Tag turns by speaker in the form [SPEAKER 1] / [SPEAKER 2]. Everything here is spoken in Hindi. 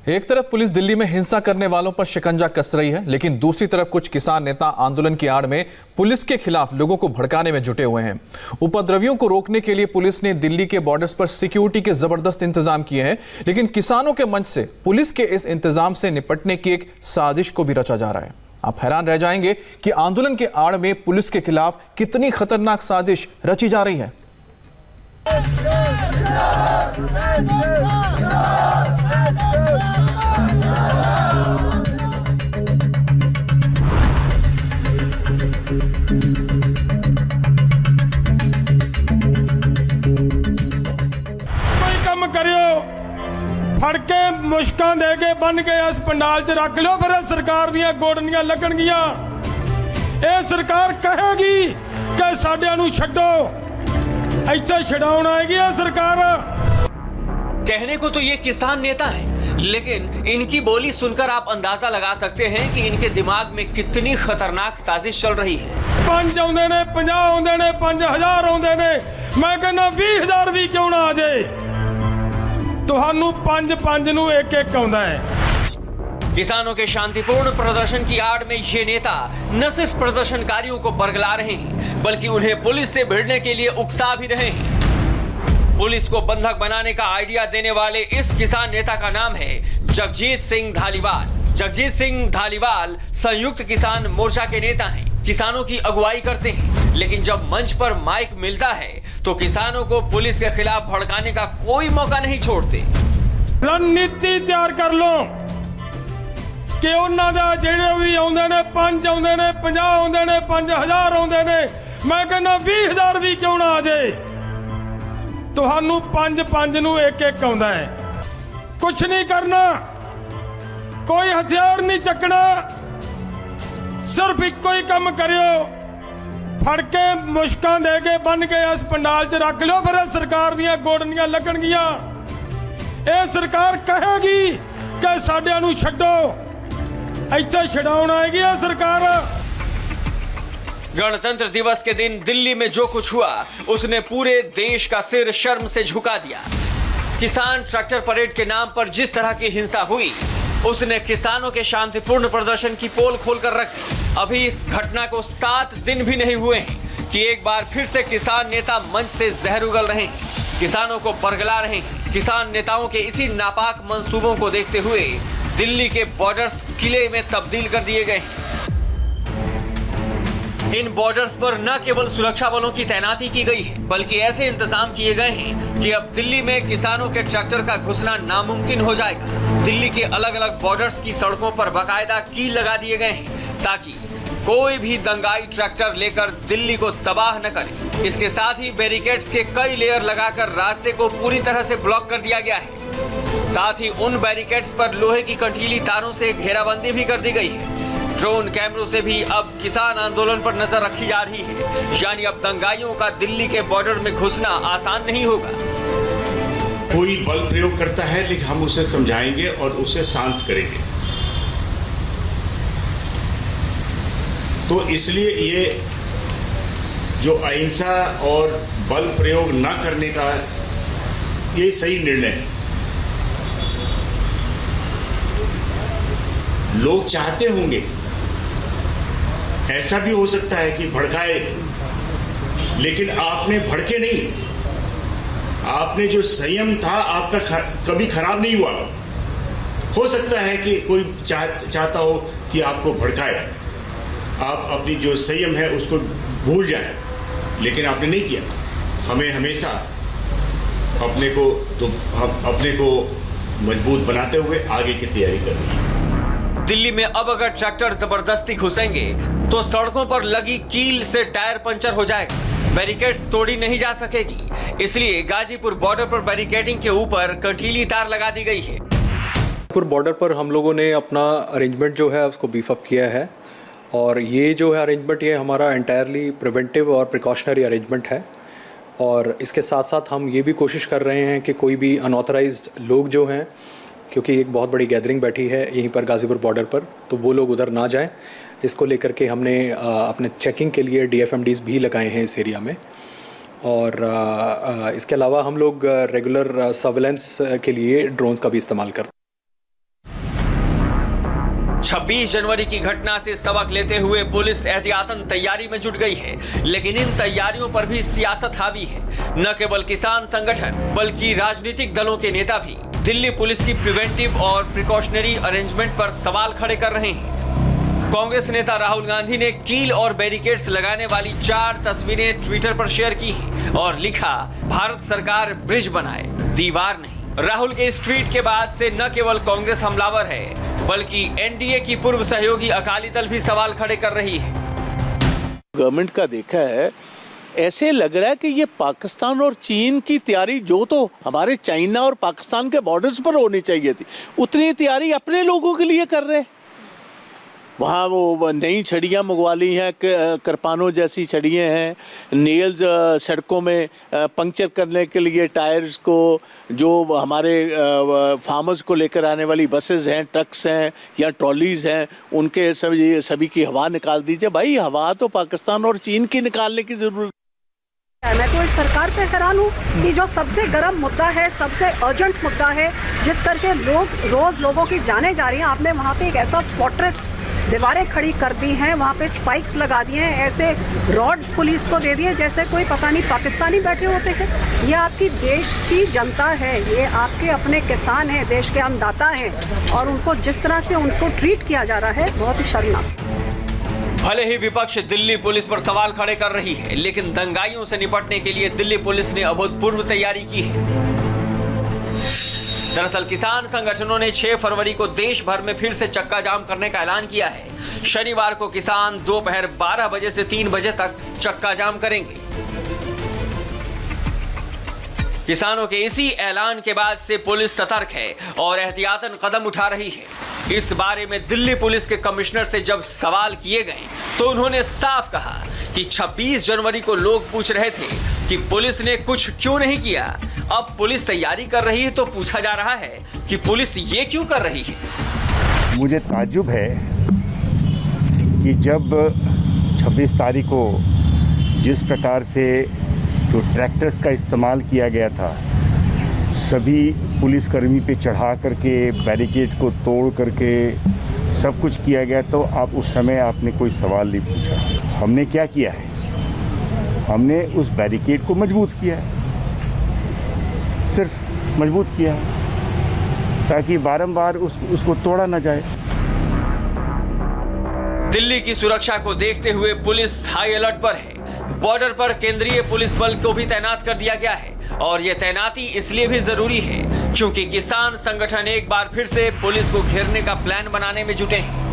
[SPEAKER 1] एक तरफ पुलिस दिल्ली में हिंसा करने वालों पर शिकंजा कस रही है, लेकिन दूसरी तरफ कुछ किसान नेता आंदोलन की आड़ में पुलिस के खिलाफ लोगों को भड़काने में जुटे हुए हैं। उपद्रवियों को रोकने के लिए पुलिस ने दिल्ली के बॉर्डर्स पर सिक्योरिटी के जबरदस्त इंतजाम किए हैं, लेकिन किसानों के मंच से पुलिस के इस इंतजाम से निपटने की एक साजिश को भी रचा जा रहा है। आप हैरान रह जाएंगे कि आंदोलन के आड़ में पुलिस के खिलाफ कितनी खतरनाक साजिश रची जा रही है।
[SPEAKER 2] फड़ के मुश्कां दे के बन के इस पंडाल च रख लो, फिर सरकार दियां गोडनियां लगणगियां। ये सरकार कहेगी कि साडियां नूं छड्डो, इत्थे छडाउण आएगी ये सरकार।
[SPEAKER 3] कहने को तो ये किसान नेता हैं, लेकिन इनकी बोली सुनकर आप अंदाजा लगा सकते हैं कि इनके दिमाग में कितनी खतरनाक साजिश चल रही है।
[SPEAKER 2] 5 आउंदे ने, 50 आउंदे ने, 5000 आउंदे ने, मैं कहना 20000 भी क्यों ना आ जाए, तुहानू 5 नू एक आउंदा है।
[SPEAKER 3] किसानों के शांतिपूर्ण प्रदर्शन की आड़ में ये नेता न सिर्फ प्रदर्शनकारियों को बरगला रहे हैं, बल्कि उन्हें पुलिस से भिड़ने के लिए उकसा भी रहे हैं। पुलिस को बंधक बनाने का आइडिया देने वाले इस किसान नेता का नाम है जगजीत सिंह धालीवाल। जगजीत सिंह धालीवाल संयुक्त किसान मोर्चा के नेता हैं, किसानों की अगुवाई करते हैं, लेकिन जब मंच पर माइक मिलता है तो किसानों को पुलिस के खिलाफ भड़काने का कोई मौका नहीं छोड़ते।
[SPEAKER 2] रणनीति तैयार कर लो कि उन्हां दा ਜਿਹੜੇ भी आउंदे ने, 5 आउंदे ने, 50 आउंदे ने, 5000 आउंदे ने, मैं कहना 20000 भी क्यों ना आ जाए, तुहानू 5 नू एक आउंदा है। कुछ नहीं करना, कोई हथियार नहीं चकना, सिर्फ इको ही काम करियो, फड़ के मुश्कां दे के बन के इस पंडाल च रख लो, फिर सरकार दियां गोडनियां लगणगियां। ये सरकार कहेगी कि साडियां नूं छड्डो, इत्थे छडाउण आएगी ये सरकार।
[SPEAKER 3] गणतंत्र दिवस के दिन दिल्ली में जो कुछ हुआ उसने पूरे देश का सिर शर्म से झुका दिया। किसान ट्रैक्टर परेड के नाम पर जिस तरह की हिंसा हुई, उसने किसानों के शांतिपूर्ण प्रदर्शन की पोल खोलकर रख दी। अभी इस घटना को 7 दिन भी नहीं हुए हैं कि एक बार फिर से किसान नेता मंच से जहर उगल रहे हैं, किसानों को बरगला रहे हैं। किसान नेताओं के इसी नापाक मंसूबों को देखते हुए दिल्ली के बॉर्डर्स किले में तब्दील कर दिए गए हैं। इन बॉर्डर्स पर न केवल सुरक्षा बलों की तैनाती की गई है, बल्कि ऐसे इंतजाम किए गए हैं कि अब दिल्ली में किसानों के ट्रैक्टर का घुसना नामुमकिन हो जाएगा। दिल्ली के अलग अलग बॉर्डर्स की सड़कों पर बाकायदा कील लगा दिए गए हैं ताकि कोई भी दंगाई ट्रैक्टर लेकर दिल्ली को तबाह न करे। इसके साथ ही बैरिकेड्स के कई लेयर लगाकर रास्ते को पूरी तरह से ब्लॉक कर दिया गया है। साथ ही उन बैरिकेड्स पर लोहे की कंटीली तारों से घेराबंदी भी कर दी गई है। ड्रोन कैमरों से भी अब किसान आंदोलन पर नजर रखी जा रही है, यानी अब दंगाइयों का दिल्ली के बॉर्डर में घुसना आसान नहीं होगा।
[SPEAKER 4] कोई बल प्रयोग करता है, लेकिन हम उसे समझाएंगे और उसे शांत करेंगे। तो इसलिए ये जो अहिंसा और बल प्रयोग न करने का ये सही निर्णय है। लोग चाहते होंगे, ऐसा भी हो सकता है कि भड़काए, लेकिन आपने भड़के नहीं, आपने जो संयम था आपका कभी खराब नहीं हुआ। हो सकता है कि कोई चाहता हो कि आपको भड़काए, आप अपनी जो संयम है उसको भूल जाए, लेकिन आपने नहीं किया। हमें हमेशा अपने को मजबूत बनाते हुए आगे की तैयारी करनी है।
[SPEAKER 3] दिल्ली में अब अगर ट्रैक्टर जबरदस्ती घुसेंगे तो सड़कों पर लगी कील से टायर पंचर हो जाएगा, बैरिकेड्स तोड़ी नहीं जा सकेगी। इसलिए गाजीपुर बॉर्डर पर बैरिकेडिंग के ऊपर कंटीली तार लगा दी गई है।
[SPEAKER 5] गाजीपुर बॉर्डर पर हम लोगों ने अपना अरेंजमेंट जो है उसको बीफ अप किया है, और ये जो है अरेंजमेंट ये हमारा एंटायरली प्रिवेंटिव और प्रिकॉशनरी अरेंजमेंट है। और इसके साथ साथ हम ये भी कोशिश कर रहे हैं कि कोई भी अनऑथराइज्ड लोग जो हैं, क्योंकि एक बहुत बड़ी गैदरिंग बैठी है यहीं पर गाजीपुर बॉर्डर पर, तो वो लोग उधर ना जाएं। इसको लेकर के हमने अपने चेकिंग के लिए DFMDs भी लगाए हैं इस एरिया में। और इसके अलावा हम लोग रेगुलर सर्वेलेंस के लिए ड्रोन्स का भी इस्तेमाल करते हैं।
[SPEAKER 3] 26 जनवरी की घटना से सबक लेते हुए पुलिस एहतियातन तैयारी में जुट गई है, लेकिन इन तैयारियों पर भी सियासत हावी है। न केवल किसान संगठन बल्कि राजनीतिक दलों के नेता भी दिल्ली पुलिस की प्रिवेंटिव और प्रिकॉशनरी अरेंजमेंट पर सवाल खड़े कर रहे हैं। कांग्रेस नेता राहुल गांधी ने कील और बैरिकेड्स लगाने वाली 4 तस्वीरें ट्विटर पर शेयर की हैं और लिखा, भारत सरकार ब्रिज बनाए, दीवार नहीं। राहुल के इस ट्वीट के बाद से न केवल कांग्रेस हमलावर है बल्कि एनडीए की पूर्व सहयोगी अकाली दल भी सवाल खड़े कर रही है।
[SPEAKER 6] गवर्नमेंट का देखा है, ऐसे लग रहा है कि ये पाकिस्तान और चीन की तैयारी जो तो हमारे चाइना और पाकिस्तान के बॉर्डर्स पर होनी चाहिए थी, उतनी तैयारी अपने लोगों के लिए कर रहे हैं। वहाँ वो नई छड़ियाँ मंगवा ली हैं, करपानों जैसी छड़ियाँ हैं, नेल्स सड़कों में पंक्चर करने के लिए टायर्स को, जो हमारे फार्मर्स को लेकर आने वाली बसेस हैं, ट्रक्स हैं या ट्रॉलीज़ हैं, उनके सभी की हवा निकाल दीजिए। भाई हवा तो पाकिस्तान और चीन की निकालने की ज़रूरत।
[SPEAKER 7] मैं तो इस सरकार पे हैरान हूँ कि जो सबसे गर्म मुद्दा है, सबसे अर्जेंट मुद्दा है, जिस करके रोज लोगों की जाने जा रही हैं, आपने वहाँ पे एक ऐसा फोर्ट्रेस दीवारें खड़ी कर दी हैं, वहाँ पे स्पाइक्स लगा दिए हैं, ऐसे रॉड्स पुलिस को दे दिए जैसे कोई पता नहीं पाकिस्तानी बैठे होते हैं। ये आपकी देश की जनता है, ये आपके अपने किसान हैं, देश के अन्नदाता हैं, और उनको जिस तरह से उनको ट्रीट किया जा रहा है, बहुत ही शर्मनाक।
[SPEAKER 3] भले ही विपक्ष दिल्ली पुलिस पर सवाल खड़े कर रही है, लेकिन दंगाइयों से निपटने के लिए दिल्ली पुलिस ने अभूतपूर्व तैयारी की है। दरअसल किसान संगठनों ने 6 फरवरी को देश भर में फिर से चक्का जाम करने का ऐलान किया है। शनिवार को किसान दोपहर 12 बजे से 3 बजे तक चक्का जाम करेंगे। किसानों के इसी ऐलान के बाद से पुलिस सतर्क है और एहतियातन कदम उठा रही है। इस बारे में दिल्ली पुलिस के कमिश्नर से जब सवाल किए गए तो उन्होंने साफ कहा कि 26 जनवरी को लोग पूछ रहे थे कि पुलिस ने कुछ क्यों नहीं किया। अब पुलिस तैयारी कर रही है तो पूछा जा रहा है कि पुलिस ये क्यों कर रही है।
[SPEAKER 8] मुझे ताज्जुब है कि जब 26 तारीख को जिस प्रकार से जो ट्रैक्टर्स का इस्तेमाल किया गया था, सभी पुलिसकर्मी पे चढ़ा करके बैरिकेड को तोड़ करके सब कुछ किया गया, तो आप उस समय आपने कोई सवाल नहीं पूछा। हमने क्या किया है, हमने उस बैरिकेड को मजबूत किया है, सिर्फ मजबूत किया है ताकि बारंबार उसको तोड़ा ना जाए।
[SPEAKER 3] दिल्ली की सुरक्षा को देखते हुए पुलिस हाई अलर्ट पर है। बॉर्डर पर केंद्रीय पुलिस बल को भी तैनात कर दिया गया है और ये तैनाती इसलिए भी जरूरी है क्योंकि किसान संगठन एक बार फिर से पुलिस को घेरने का प्लान बनाने में जुटे हैं।